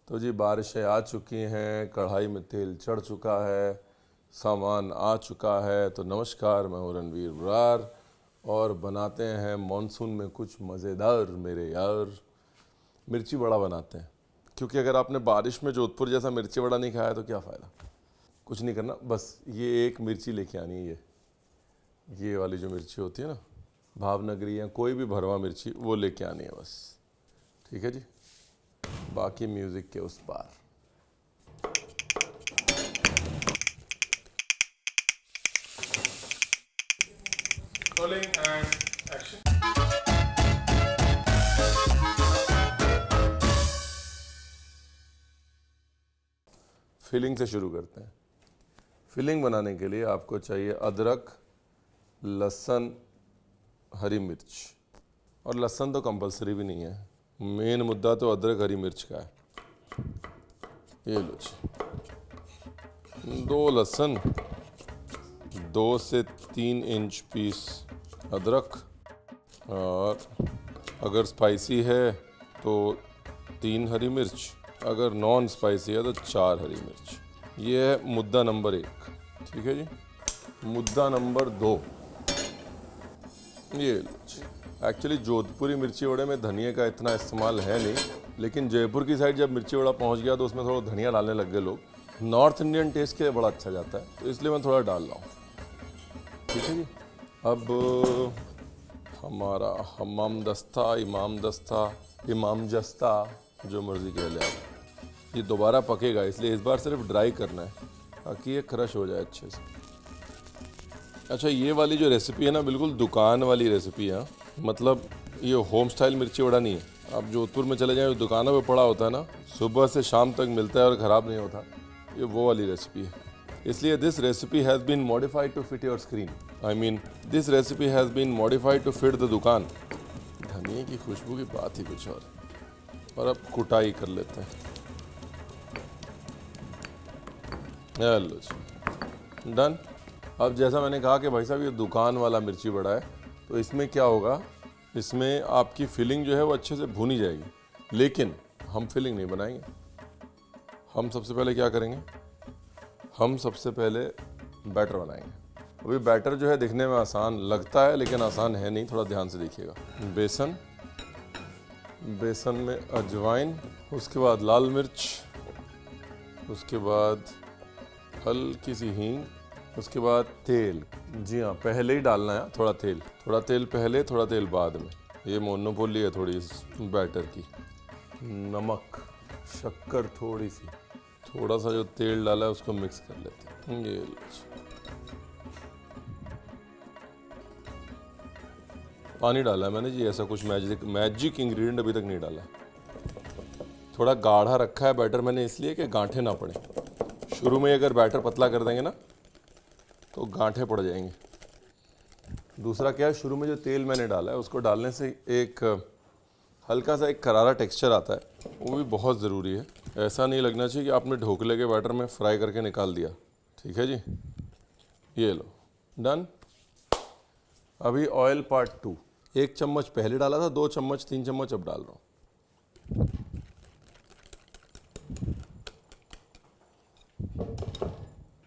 तो जी बारिशें आ चुकी हैं, कढ़ाई में तेल चढ़ चुका है, सामान आ चुका है। तो नमस्कार, मैं हूं रणवीर बरार और बनाते हैं मॉनसून में कुछ मज़ेदार मेरे यार। मिर्ची बड़ा बनाते हैं, क्योंकि अगर आपने बारिश में जोधपुर जैसा मिर्ची बड़ा नहीं खाया तो क्या फ़ायदा। कुछ नहीं करना, बस ये एक मिर्ची लेके आनी है। ये वाली जो मिर्ची होती है ना, भावनगरी या कोई भी भरवा मिर्ची, वो लेके आनी है बस। ठीक है जी, बाकी म्यूज़िक के उस पार। Rolling and action. फिलिंग से शुरू करते हैं। फिलिंग बनाने के लिए आपको चाहिए अदरक, लहसुन, हरी मिर्च। और लहसुन तो कंपलसरी भी नहीं है, मेन मुद्दा तो अदरक हरी मिर्च का है। ये लो जी, 2 लहसुन, 2 से 3 इंच पीस अदरक, और अगर स्पाइसी है तो 3 हरी मिर्च, अगर नॉन स्पाइसी है तो 4 हरी मिर्च। ये है मुद्दा नंबर 1। ठीक है जी। मुद्दा नंबर 2, ये लो जी। एक्चुअली जोधपुरी मिर्ची वड़े में धनिया का इतना इस्तेमाल है नहीं, लेकिन जयपुर की साइड जब मिर्ची वड़ा पहुंच गया तो उसमें थोड़ा धनिया डालने लग गए लोग। नॉर्थ इंडियन टेस्ट के लिए बड़ा अच्छा जाता है, तो इसलिए मैं थोड़ा डाल रहा हूँ। ठीक है जी। अब हमारा हमाम दस्ता, इमाम दस्ता, इमाम जस्ता, जो मर्ज़ी कह ले आप, ये दोबारा पकेगा, इसलिए इस बार सिर्फ ड्राई करना है ताकि ये क्रश हो जाए अच्छे से। अच्छा, ये वाली जो रेसिपी है ना, बिल्कुल दुकान वाली रेसिपी है। मतलब ये होम स्टाइल मिर्ची वड़ा नहीं है। आप जोधपुर में चले जाएं, दुकानों पे पड़ा होता है ना, सुबह से शाम तक मिलता है और ख़राब नहीं होता, ये वो वाली रेसिपी है। इसलिए this recipe has been modified to fit your screen. I mean this recipe has been modified to fit the dukaan. धनिया की खुशबू की बात ही कुछ और अब कुटाई कर लेते हैं। हेलो जी, डन। अब जैसा मैंने कहा कि भाई साहब ये दुकान वाला मिर्ची बड़ा है, तो इसमें क्या होगा, इसमें आपकी फिलिंग जो है वो अच्छे से भुनी जाएगी, लेकिन हम फिलिंग नहीं बनाएंगे। हम सबसे पहले क्या करेंगे, हम सबसे पहले बैटर बनाएंगे। अभी बैटर जो है दिखने में आसान लगता है, लेकिन आसान है नहीं, थोड़ा ध्यान से देखिएगा। बेसन, बेसन में अजवाइन, उसके बाद लाल मिर्च, उसके बाद हल्की सी हींग, उसके बाद तेल। जी हाँ, पहले ही डालना है थोड़ा तेल पहले, थोड़ा तेल बाद में। ये मोनोपोली है थोड़ी इस बैटर की। नमक, शक्कर थोड़ी सी, थोड़ा सा जो तेल डाला है उसको मिक्स कर लेते हैं। ये पानी डाला है मैंने जी, ऐसा कुछ मैजिक इंग्रेडिएंट अभी तक नहीं डाला। थोड़ा गाढ़ा रखा है बैटर मैंने इसलिए कि गांठें ना पड़े। शुरू में अगर बैटर पतला कर देंगे ना तो गांठें पड़ जाएंगे। दूसरा क्या है, शुरू में जो तेल मैंने डाला है उसको डालने से एक हल्का सा एक करारा टेक्सचर आता है, वो भी बहुत ज़रूरी है। ऐसा नहीं लगना चाहिए कि आपने ढोकले के बैटर में फ्राई करके निकाल दिया। ठीक है जी, ये लो, डन। अभी ऑयल पार्ट 2। 1 चम्मच पहले डाला था, 2 चम्मच 3 चम्मच अब डाल रहा हूँ।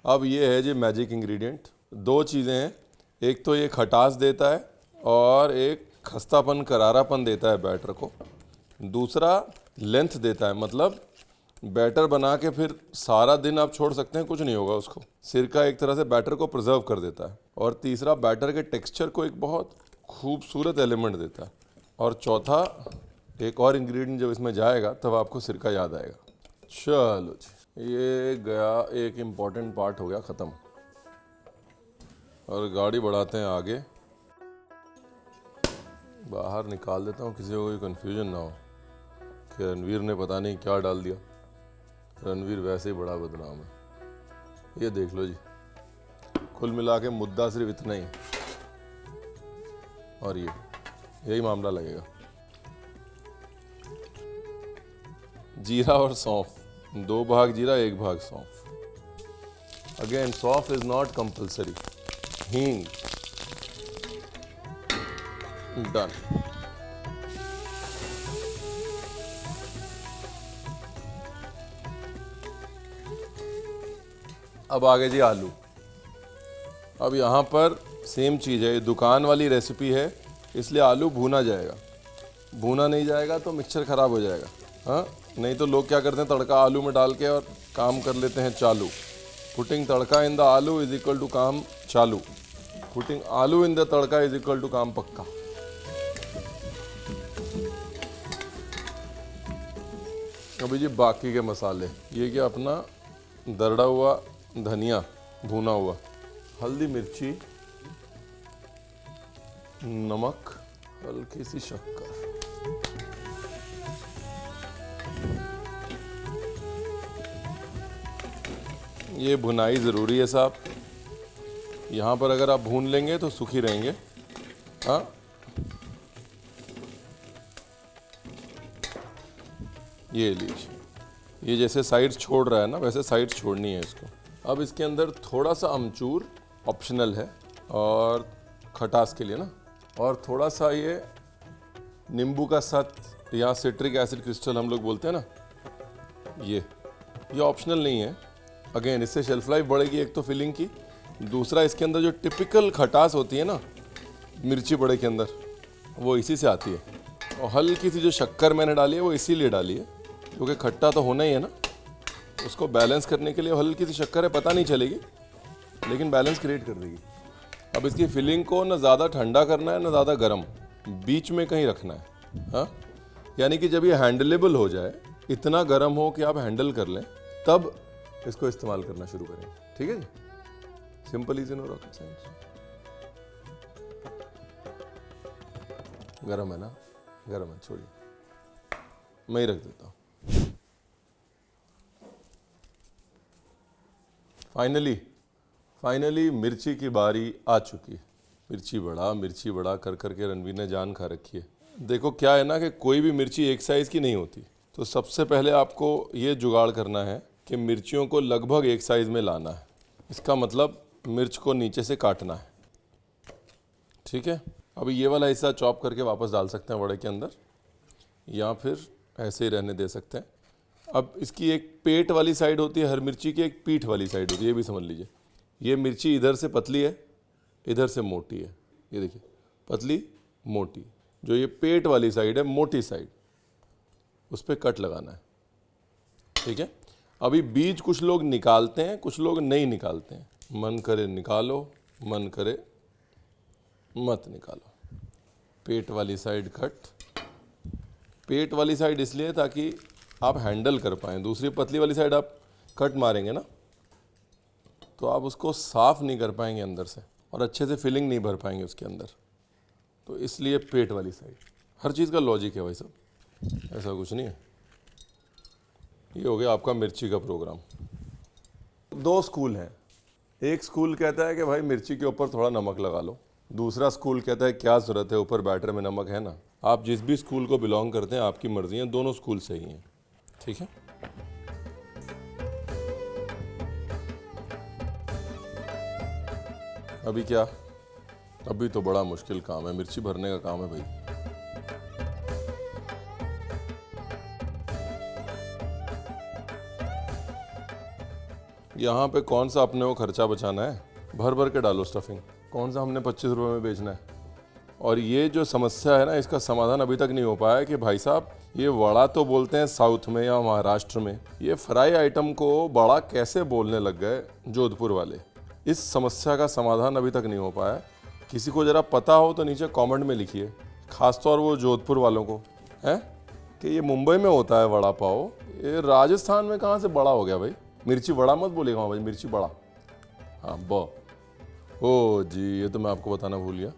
अब ये है जी मैजिक इंग्रेडिएंट। 2 चीज़ें हैं, एक तो ये खटास देता है और एक खस्तापन, करारापन देता है बैटर को। दूसरा लेंथ देता है, मतलब बैटर बना के फिर सारा दिन आप छोड़ सकते हैं, कुछ नहीं होगा उसको। सिरका एक तरह से बैटर को प्रिजर्व कर देता है। और तीसरा बैटर के टेक्सचर को एक बहुत खूबसूरत एलिमेंट देता है। और चौथा, एक और इंग्रेडिएंट जब इसमें जाएगा तब आपको सिरका याद आएगा। चलो जी, ये गया, एक इम्पॉर्टेंट पार्ट हो गया ख़त्म। और गाड़ी बढ़ाते हैं आगे, बाहर निकाल देता हूँ, किसी को कोई कन्फ्यूजन ना हो कि रणवीर ने पता नहीं क्या डाल दिया। रणवीर वैसे ही बड़ा बदनाम है। ये देख लो जी, कुल मिला के मुद्दा सिर्फ इतना ही, और ये यही मामला लगेगा। जीरा और सौंफ, 2 भाग जीरा 1 भाग सौंफ। अगेन सौंफ इज नॉट कंपल्सरी। हींग, डन। अब आ गए जी आलू। अब यहाँ पर सेम चीज़ है, ये दुकान वाली रेसिपी है, इसलिए आलू भूना जाएगा। भूना नहीं जाएगा तो मिक्सचर ख़राब हो जाएगा। हाँ, नहीं तो लोग क्या करते हैं, तड़का आलू में डाल के और काम कर लेते हैं चालू। Putting tadka in the aloo is equal to kaam chalu. Putting aloo in the tadka is equal to kaam pakka. अभी जी बाकी के मसाले, ये क्या अपना दरड़ा हुआ धनिया भुना हुआ, हल्दी मिर्ची, नमक, हल्की सी शक्कर। ये भुनाई ज़रूरी है साहब, यहाँ पर अगर आप भून लेंगे तो सूखी रहेंगे। हाँ, ये लीजिए, ये जैसे साइड्स छोड़ रहा है ना, वैसे साइड्स छोड़नी है इसको। अब इसके अंदर थोड़ा सा अमचूर ऑप्शनल है और खटास के लिए ना, और थोड़ा सा ये नींबू का सत या सिट्रिक एसिड क्रिस्टल हम लोग बोलते हैं ना, ये ऑप्शनल नहीं है। अगेन इससे शेल्फ लाइफ बढ़ेगी एक तो फिलिंग की, दूसरा इसके अंदर जो टिपिकल खटास होती है ना मिर्ची बड़े के अंदर, वो इसी से आती है। और हल्की सी जो शक्कर मैंने डाली है वो इसीलिए डाली है क्योंकि खट्टा तो होना ही है ना, उसको बैलेंस करने के लिए हल्की सी शक्कर है, पता नहीं चलेगी लेकिन बैलेंस क्रिएट कर देगी। अब इसकी फिलिंग को ना ज़्यादा ठंडा करना है ना ज़्यादा गर्म, बीच में कहीं रखना है। हाँ, यानी कि जब ये हैंडलेबल हो जाए, इतना गर्म हो कि आप हैंडल कर लें, तब इसको इस्तेमाल करना शुरू करें। ठीक है जी, simple easy, no rocket science. गर्म है ना, गर्म है, छोड़िए मैं ही रख देता हूँ। फाइनली मिर्ची की बारी आ चुकी है। मिर्ची बड़ा कर के रणवीर ने जान खा रखी है। देखो क्या है ना कि कोई भी मिर्ची एक साइज़ की नहीं होती, तो सबसे पहले आपको ये जुगाड़ करना है कि मिर्चियों को लगभग एक साइज़ में लाना है। इसका मतलब मिर्च को नीचे से काटना है। ठीक है, अभी ये वाला हिस्सा चॉप करके वापस डाल सकते हैं वड़े के अंदर, या फिर ऐसे ही रहने दे सकते हैं। अब इसकी एक पेट वाली साइड होती है हर मिर्ची की, एक पीठ वाली साइड होती है, ये भी समझ लीजिए। ये मिर्ची इधर से पतली है, इधर से मोटी है, ये देखिए पतली मोटी। जो ये पेट वाली साइड है, मोटी साइड, उस पर कट लगाना है। ठीक है, अभी बीज कुछ लोग निकालते हैं, कुछ लोग नहीं निकालते हैं। मन करे निकालो, मन करे मत निकालो। पेट वाली साइड कट, पेट वाली साइड इसलिए ताकि आप हैंडल कर पाएँ। दूसरी पतली वाली साइड आप कट मारेंगे ना तो आप उसको साफ नहीं कर पाएंगे अंदर से, और अच्छे से फिलिंग नहीं भर पाएंगे उसके अंदर, तो इसलिए पेट वाली साइड। हर चीज़ का लॉजिक है भाई साहब, ऐसा कुछ नहीं है। ये हो गया आपका मिर्ची का प्रोग्राम। दो स्कूल हैं, एक स्कूल कहता है कि भाई मिर्ची के ऊपर थोड़ा नमक लगा लो, दूसरा स्कूल कहता है क्या ज़रूरत है, ऊपर बैटर में नमक है ना। आप जिस भी स्कूल को बिलोंग करते हैं आपकी मर्जी है, दोनों स्कूल सही हैं। ठीक है, अभी क्या, अभी तो बड़ा मुश्किल काम है, मिर्ची भरने का काम है भाई। यहाँ पे कौन सा अपने को खर्चा बचाना है, भर भर के डालो स्टफिंग, कौन सा हमने 25 रुपये में बेचना है। और ये जो समस्या है ना, इसका समाधान अभी तक नहीं हो पाया कि भाई साहब ये वड़ा तो बोलते हैं साउथ में या महाराष्ट्र में, ये फ्राई आइटम को बड़ा कैसे बोलने लग गए जोधपुर वाले। इस समस्या का समाधान अभी तक नहीं हो पाया। किसी को ज़रा पता हो तो नीचे कमेंट में लिखिए, खासतौर वो जोधपुर वालों को, है कि ये मुंबई में होता है वड़ा पाव, ये राजस्थान में कहाँ से बड़ा हो गया भाई। मिर्ची बड़ा मत बोलेगा भाई, मिर्ची बड़ा। हाँ ओ जी, ये तो मैं आपको बताना भूल गया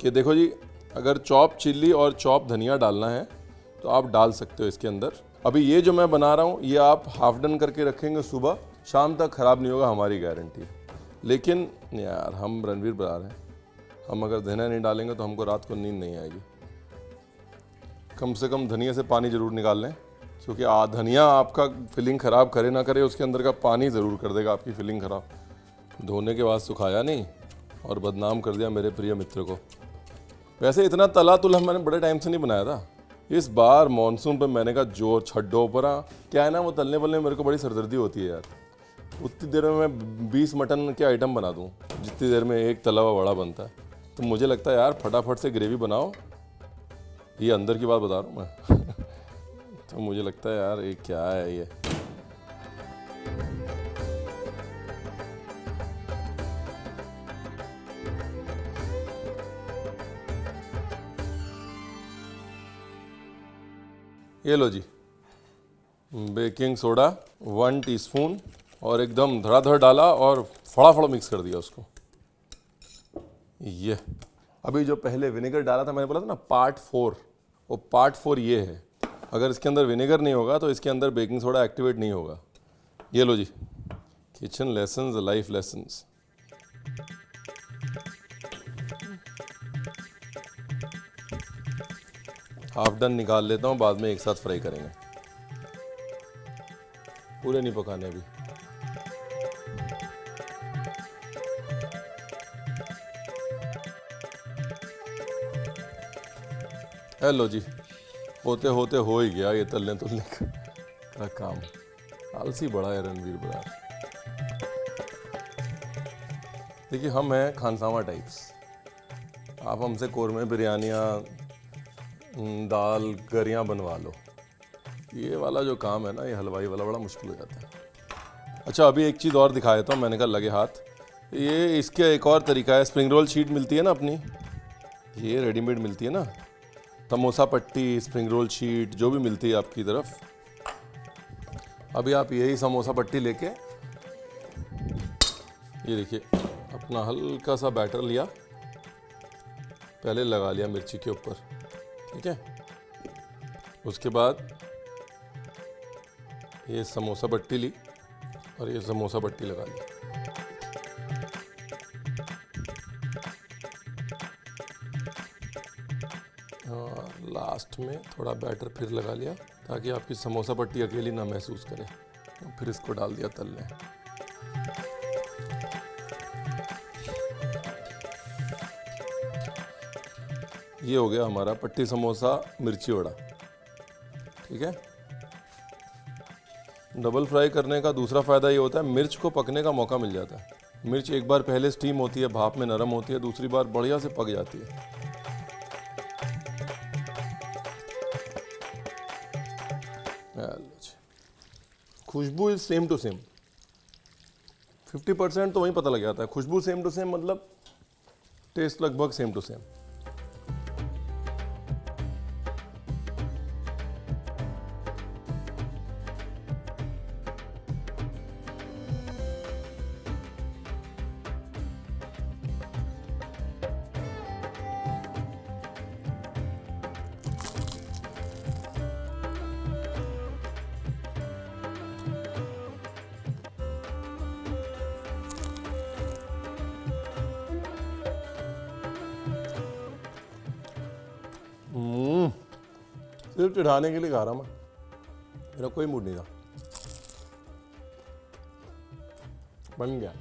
कि देखो जी, अगर चॉप चिल्ली और चॉप धनिया डालना है तो आप डाल सकते हो इसके अंदर। अभी ये जो मैं बना रहा हूँ ये आप हाफ डन करके रखेंगे, सुबह शाम तक ख़राब नहीं होगा, हमारी गारंटी। लेकिन यार हम रणवीर बता रहे हैं, हम अगर धनिया नहीं डालेंगे तो हमको रात को नींद नहीं आएगी। कम से कम धनिया से पानी ज़रूर निकाल लें, क्योंकि धनिया आपका फिलिंग ख़राब करे ना करे, उसके अंदर का पानी ज़रूर कर देगा आपकी फिलिंग ख़राब। धोने के बाद सुखाया नहीं और बदनाम कर दिया मेरे प्रिय मित्र को। वैसे इतना तला तुला मैंने बड़े टाइम से नहीं बनाया था। इस बार मानसून पे मैंने कहा जोर छड्डो पर क्या है ना, वो तलने वलने मेरे को बड़ी सरदर्दी होती है यार। उतनी देर में मैं 20 मटन के आइटम बना दूँ जितनी देर में एक तला हुआ वड़ा बनता है। तो मुझे लगता है यार फटाफट से ग्रेवी बनाओ, ये अंदर की बात बता रहा हूँ मैं। तो मुझे लगता है यार ये क्या है ये। ये लो जी, बेकिंग सोडा 1 टीस्पून और एकदम धड़ाधड़ डाला और फटाफट मिक्स कर दिया उसको। ये अभी जो पहले विनेगर डाला था, मैंने बोला था ना पार्ट 4, वो पार्ट 4 ये है। अगर इसके अंदर विनेगर नहीं होगा तो इसके अंदर बेकिंग सोडा एक्टिवेट नहीं होगा। ये लो जी, kitchen lessons, life lessons. Half done निकाल लेता हूँ, बाद में एक साथ फ्राई करेंगे, पूरे नहीं पकाने अभी। हेलो जी, होते होते हो ही गया ये तलने तुलने का काम। आलसी बड़ा है रणवीर बरार। देखिए हम हैं खानसामा टाइप्स, आप हमसे कौरमे बिरयानियाँ, दाल गरियाँ बनवा लो। ये वाला जो काम है ना, ये हलवाई वाला बड़ा मुश्किल हो जाता है। अच्छा अभी एक चीज़ और दिखा देता हूँ, मैंने कहा लगे हाथ। ये इसका एक और तरीका है, स्प्रिंग रोल शीट मिलती है ना अपनी, ये रेडीमेड मिलती है ना, समोसा पट्टी, स्प्रिंग रोल शीट जो भी मिलती है आपकी तरफ। अभी आप यही समोसा पट्टी लेके, ये देखिए अपना हल्का सा बैटर लिया, पहले लगा लिया मिर्ची के ऊपर, ठीक है। उसके बाद ये समोसा पट्टी ली और ये समोसा पट्टी लगा ली। और लास्ट में थोड़ा बैटर फिर लगा लिया ताकि आपकी समोसा पट्टी अकेली ना महसूस करे। और फिर इसको डाल दिया तलने। ये हो गया हमारा पट्टी समोसा मिर्ची वड़ा, ठीक है। डबल फ्राई करने का दूसरा फ़ायदा ये होता है, मिर्च को पकने का मौका मिल जाता है। मिर्च एक बार पहले स्टीम होती है, भाप में नरम होती है, दूसरी बार बढ़िया से पक जाती है। खुशबू इज सेम टू सेम, 50% तो वहीं पता लग जाता है। खुशबू सेम टू सेम मतलब टेस्ट लगभग सेम टू सेम। सिर्फ चिढ़ाने के लिए खा रहा मैं, मेरा कोई मूड नहीं था। बन गया।